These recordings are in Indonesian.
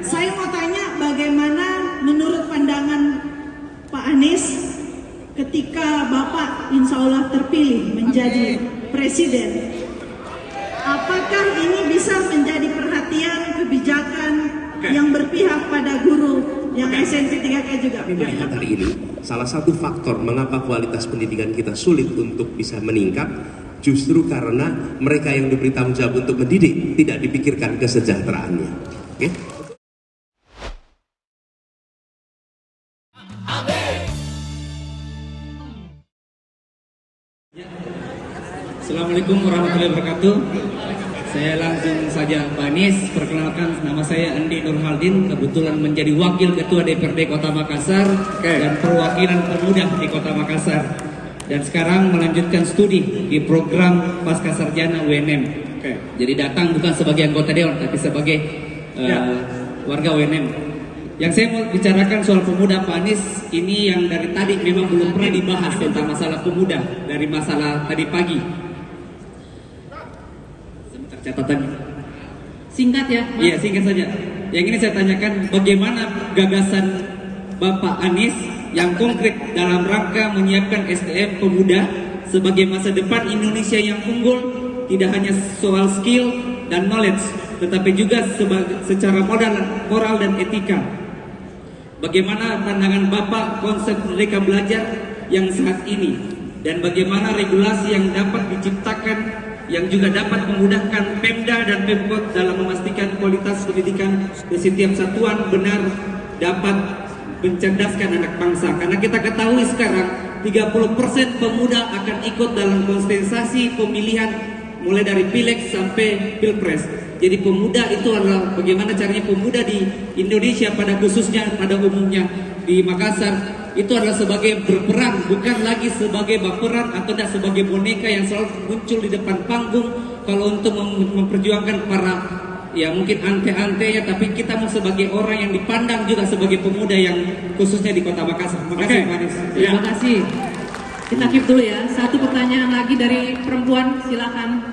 Saya mau tanya bagaimana menurut pandangan Pak Anies ketika Bapak insya Allah terpilih menjadi presiden. Apakah ini bisa menjadi perhatian kebijakan yang berpihak pada guru yang SMP 3K juga? Melihat hari ini, salah satu faktor mengapa kualitas pendidikan kita sulit untuk bisa meningkat justru karena mereka yang diberi tanggung jawab untuk mendidik tidak dipikirkan kesejahteraannya. Oke? Assalamualaikum warahmatullahi wabarakatuh. Saya langsung saja Pak Anies, perkenalkan nama saya Andi Nurhaldin, kebetulan menjadi Wakil Ketua DPRD Kota Makassar dan perwakilan pemuda di Kota Makassar. Dan sekarang melanjutkan studi di program Pascasarjana UNM. Jadi datang bukan sebagai anggota dewan, tapi sebagai warga UNM. Yang saya mau bicarakan soal pemuda Pak Anies, ini yang dari tadi memang belum pernah dibahas tentang masalah pemuda dari masalah tadi pagi. Catatannya singkat ya, Mas? Iya, singkat saja. Yang ini saya tanyakan, bagaimana gagasan Bapak Anies yang konkret dalam rangka menyiapkan SDM pemuda sebagai masa depan Indonesia yang unggul, tidak hanya soal skill dan knowledge, tetapi juga secara moral dan etika. Bagaimana pandangan Bapak konsep Merdeka Belajar yang saat ini, dan bagaimana regulasi yang dapat diciptakan yang juga dapat memudahkan Pemda dan Pemkot dalam memastikan kualitas pendidikan di setiap satuan benar dapat mencerdaskan anak bangsa. Karena kita ketahui sekarang 30% pemuda akan ikut dalam kontestasi pemilihan mulai dari Pileg sampai Pilpres. Jadi pemuda itu adalah bagaimana caranya pemuda di Indonesia pada khususnya pada umumnya di Makassar itu adalah sebagai berperan, bukan lagi sebagai baperan atau tidak sebagai boneka yang selalu muncul di depan panggung kalau untuk memperjuangkan para ya mungkin ante-antenya, tapi kita mau sebagai orang yang dipandang juga sebagai pemuda yang khususnya di Kota Makassar. Terima kasih, Pak Anies. Terima kasih. Kita keep dulu ya. Satu pertanyaan lagi dari perempuan, silakan.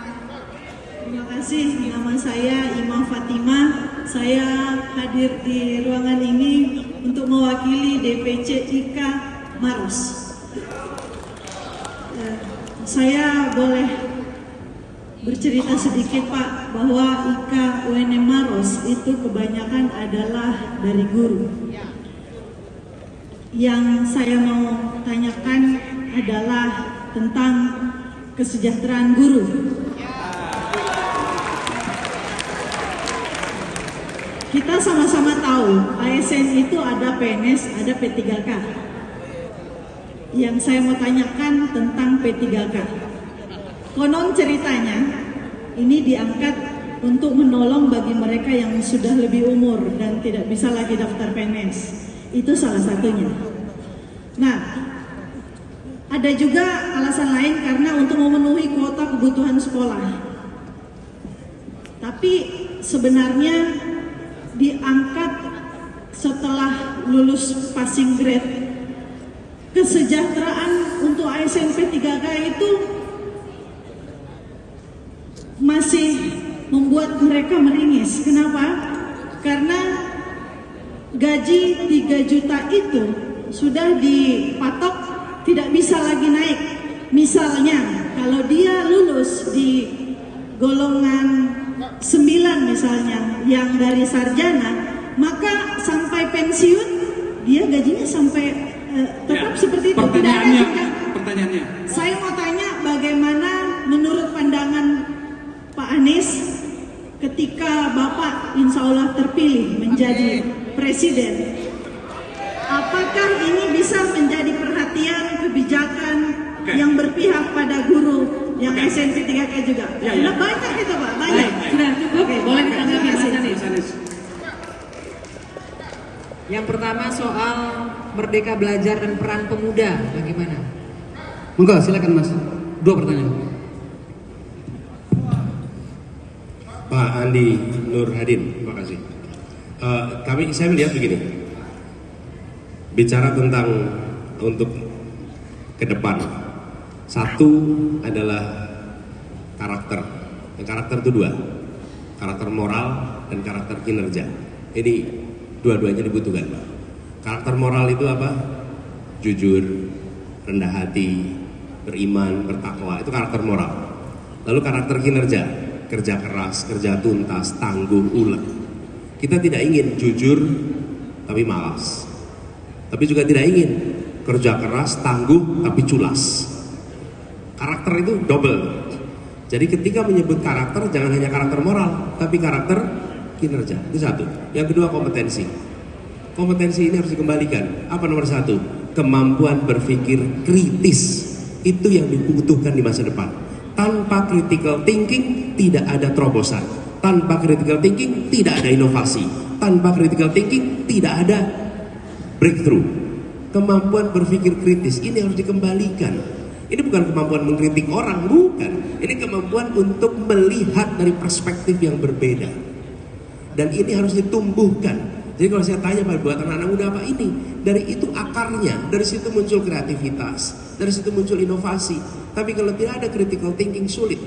Terima kasih, nama saya Ima Fatimah. Saya hadir di ruangan ini untuk mewakili DPC IKA Maros. Saya boleh bercerita sedikit Pak, bahwa IKA UNM Maros itu kebanyakan adalah dari guru. Yang saya mau tanyakan adalah tentang kesejahteraan guru. Kita sama-sama tahu ASN itu ada PNS, ada P3K. Yang saya mau tanyakan tentang P3K. Konon ceritanya ini diangkat untuk menolong bagi mereka yang sudah lebih umur dan tidak bisa lagi daftar PNS. Itu salah satunya. Nah, ada juga alasan lain karena untuk memenuhi kuota kebutuhan sekolah. Tapi sebenarnya diangkat setelah lulus passing grade. Kesejahteraan untuk ASN P3K itu masih membuat mereka meringis. Kenapa? Karena gaji 3 juta itu sudah dipatok tidak bisa lagi naik. Misalnya kalau dia lulus di golongan 9 misalnya yang dari sarjana, maka sampai pensiun dia gajinya sampai tetap seperti itu. Tidak ada pertanyaannya. Saya mau tanya bagaimana menurut pandangan Pak Anies ketika Bapak insya Allah terpilih menjadi presiden. Apakah ini bisa menjadi perhatian kebijakan yang berpihak pada guru yang SMP 3K juga? Nah, banyak itu Pak, banyak. Sudah cukup, boleh ditanggapi Mas Anies. Yang pertama soal Merdeka Belajar dan peran pemuda, bagaimana? Monggo, silakan Mas. 2 pertanyaan. Pak Andi Nurhaldin, terima kasih. Saya melihat begini, bicara tentang untuk ke depan. Satu adalah karakter. Yang karakter itu 2, karakter moral dan karakter kinerja. Ini dua-duanya dibutuhkan, Pak. Karakter moral itu apa? Jujur, rendah hati, beriman, bertakwa, itu karakter moral. Lalu karakter kinerja, kerja keras, kerja tuntas, tangguh, ulet. Kita tidak ingin jujur tapi malas, tapi juga tidak ingin kerja keras, tangguh tapi culas. Karakter itu double. Jadi ketika menyebut karakter, jangan hanya karakter moral, tapi karakter kinerja. Itu satu. Yang kedua, kompetensi. Kompetensi ini harus dikembalikan. Apa nomor satu? Kemampuan berpikir kritis. Itu yang dibutuhkan di masa depan. Tanpa critical thinking tidak ada terobosan. Tanpa critical thinking tidak ada inovasi. Tanpa critical thinking tidak ada breakthrough. Kemampuan berpikir kritis ini harus dikembalikan. Ini bukan kemampuan mengkritik orang, bukan. Ini kemampuan untuk melihat dari perspektif yang berbeda. Dan ini harus ditumbuhkan. Jadi kalau saya tanya buat anak-anak muda apa ini? Dari itu akarnya, dari situ muncul kreativitas, dari situ muncul inovasi. Tapi kalau tidak ada critical thinking sulit.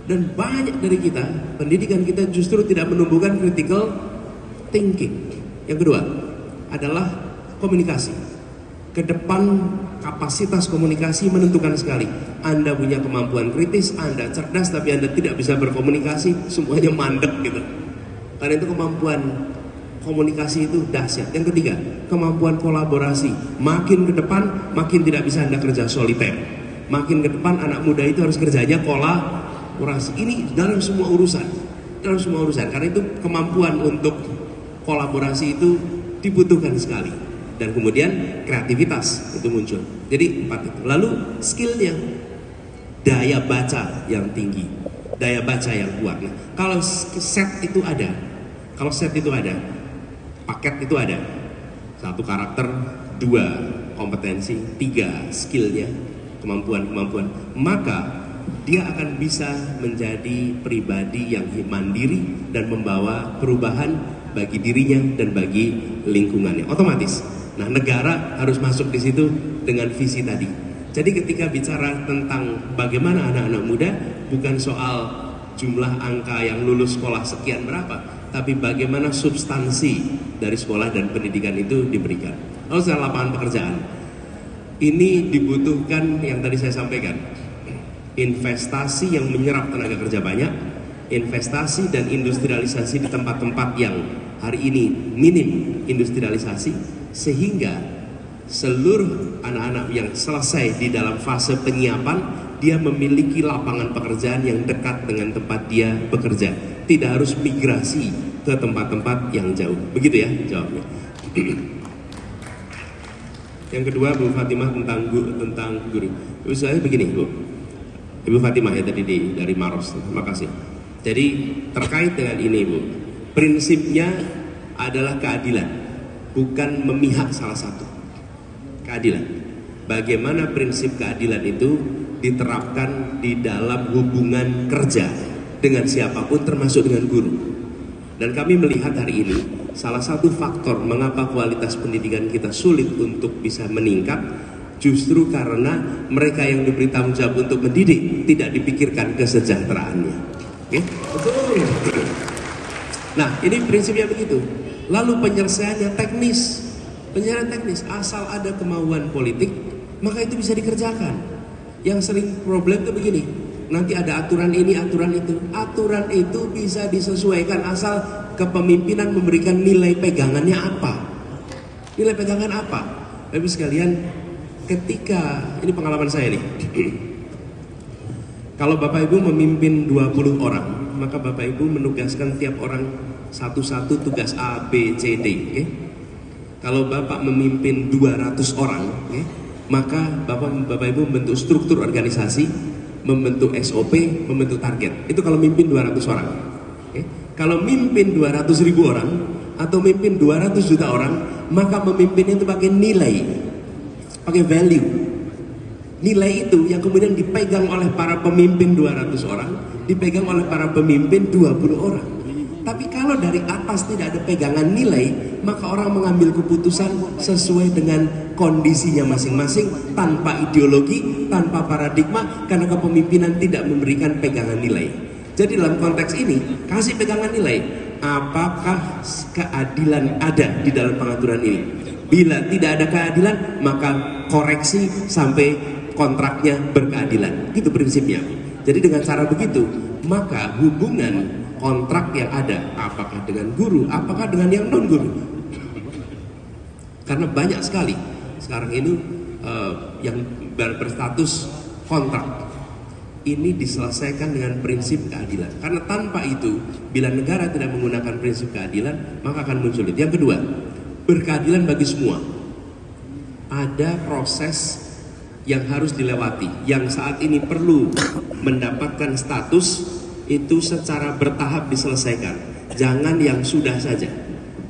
Dan banyak dari kita, pendidikan kita justru tidak menumbuhkan critical thinking. Yang kedua adalah komunikasi. Ke depan kapasitas komunikasi menentukan sekali. Anda punya kemampuan kritis, Anda cerdas, tapi Anda tidak bisa berkomunikasi, semuanya mandek gitu. Karena itu kemampuan komunikasi itu dahsyat. Yang ketiga, kemampuan kolaborasi. Makin ke depan, makin tidak bisa Anda kerja soliter. Makin ke depan anak muda itu harus kerjanya kolaborasi. Ini dalam semua urusan. Dalam semua urusan. Karena itu kemampuan untuk kolaborasi itu dibutuhkan sekali. Dan kemudian kreativitas itu muncul. Jadi 4 itu. Lalu skillnya, daya baca yang tinggi, daya baca yang kuat. Nah, kalau set itu ada, paket itu ada. 1 karakter, 2 kompetensi, 3 skillnya, kemampuan, maka dia akan bisa menjadi pribadi yang mandiri dan membawa perubahan bagi dirinya dan bagi lingkungannya. Otomatis. Nah, negara harus masuk di situ dengan visi tadi. Jadi ketika bicara tentang bagaimana anak-anak muda, bukan soal jumlah angka yang lulus sekolah sekian berapa, tapi bagaimana substansi dari sekolah dan pendidikan itu diberikan. Lalu soal lapangan pekerjaan, ini dibutuhkan yang tadi saya sampaikan, investasi yang menyerap tenaga kerja banyak, investasi dan industrialisasi di tempat-tempat yang hari ini minim industrialisasi, sehingga seluruh anak-anak yang selesai di dalam fase penyiapan, dia memiliki lapangan pekerjaan yang dekat dengan tempat dia bekerja, tidak harus migrasi ke tempat-tempat yang jauh. Begitu ya jawabnya. Yang kedua, Bu Fatimah tentang guru. Ibu saya begini, Bu. Ibu Fatimah ya tadi dari Maros. Terima kasih. Jadi terkait dengan ini, Bu, prinsipnya adalah keadilan. Bukan memihak salah satu. Keadilan. Bagaimana prinsip keadilan itu diterapkan di dalam hubungan kerja dengan siapapun, termasuk dengan guru. Dan kami melihat hari ini salah satu faktor mengapa kualitas pendidikan kita sulit untuk bisa meningkat, justru karena mereka yang diberi tanggung jawab untuk mendidik tidak dipikirkan kesejahteraannya. Oke? Betul. Nah, ini prinsipnya begitu. Lalu penyelesaiannya teknis, asal ada kemauan politik, maka itu bisa dikerjakan. Yang sering problem itu begini, nanti ada aturan ini, aturan itu. Aturan itu bisa disesuaikan asal kepemimpinan memberikan nilai pegangannya apa. Nilai pegangan apa? Bapak sekalian, ketika, ini pengalaman saya nih, kalau Bapak Ibu memimpin 20 orang, maka Bapak Ibu menugaskan tiap orang satu-satu tugas A, B, C, D. Okay? Kalau Bapak memimpin 200 orang, okay? Maka Bapak Ibu membentuk struktur organisasi, membentuk SOP, membentuk target. Itu kalau mimpin 200 orang. Okay? Kalau mimpin 200.000 orang atau mimpin 200 juta orang, maka memimpinnya itu pakai nilai, pakai value. Nilai itu yang kemudian dipegang oleh para pemimpin 200 orang, dipegang oleh para pemimpin 20 orang. Tapi kalau dari atas tidak ada pegangan nilai, maka orang mengambil keputusan sesuai dengan kondisinya masing-masing, tanpa ideologi, tanpa paradigma, karena kepemimpinan tidak memberikan pegangan nilai. Jadi dalam konteks ini, kasih pegangan nilai. apakah keadilan ada di dalam pengaturan ini. Bila tidak ada keadilan, maka koreksi sampai kontraknya berkeadilan. Itu prinsipnya. Jadi dengan cara begitu, maka hubungan kontrak yang ada, apakah dengan guru, apakah dengan yang non guru. Karena banyak sekali sekarang ini yang berstatus kontrak ini diselesaikan dengan prinsip keadilan. Karena tanpa itu, bila negara tidak menggunakan prinsip keadilan, maka akan muncul itu. Yang kedua, berkeadilan bagi semua. Ada proses yang harus dilewati, yang saat ini perlu mendapatkan status itu secara bertahap diselesaikan. Jangan yang sudah saja.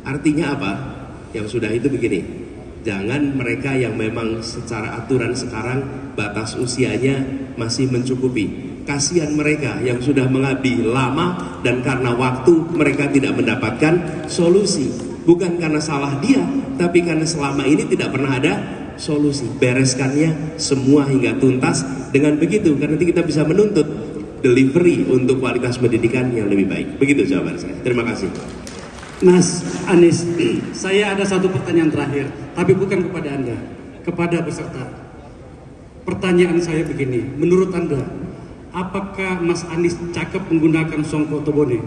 Artinya apa? Yang sudah itu begini, jangan mereka yang memang secara aturan sekarang batas usianya masih mencukupi. Kasihan mereka yang sudah mengabdi lama dan karena waktu mereka tidak mendapatkan solusi. Bukan karena salah dia, tapi karena selama ini tidak pernah ada solusi. Bereskannya semua hingga tuntas. Dengan begitu, karena nanti kita bisa menuntut delivery untuk kualitas pendidikan yang lebih baik. Begitu jawaban saya. Terima kasih. Mas Anies, saya ada satu pertanyaan terakhir, tapi bukan kepada Anda, kepada peserta. Pertanyaan saya begini, menurut Anda, apakah Mas Anies cakep menggunakan songkok tobone?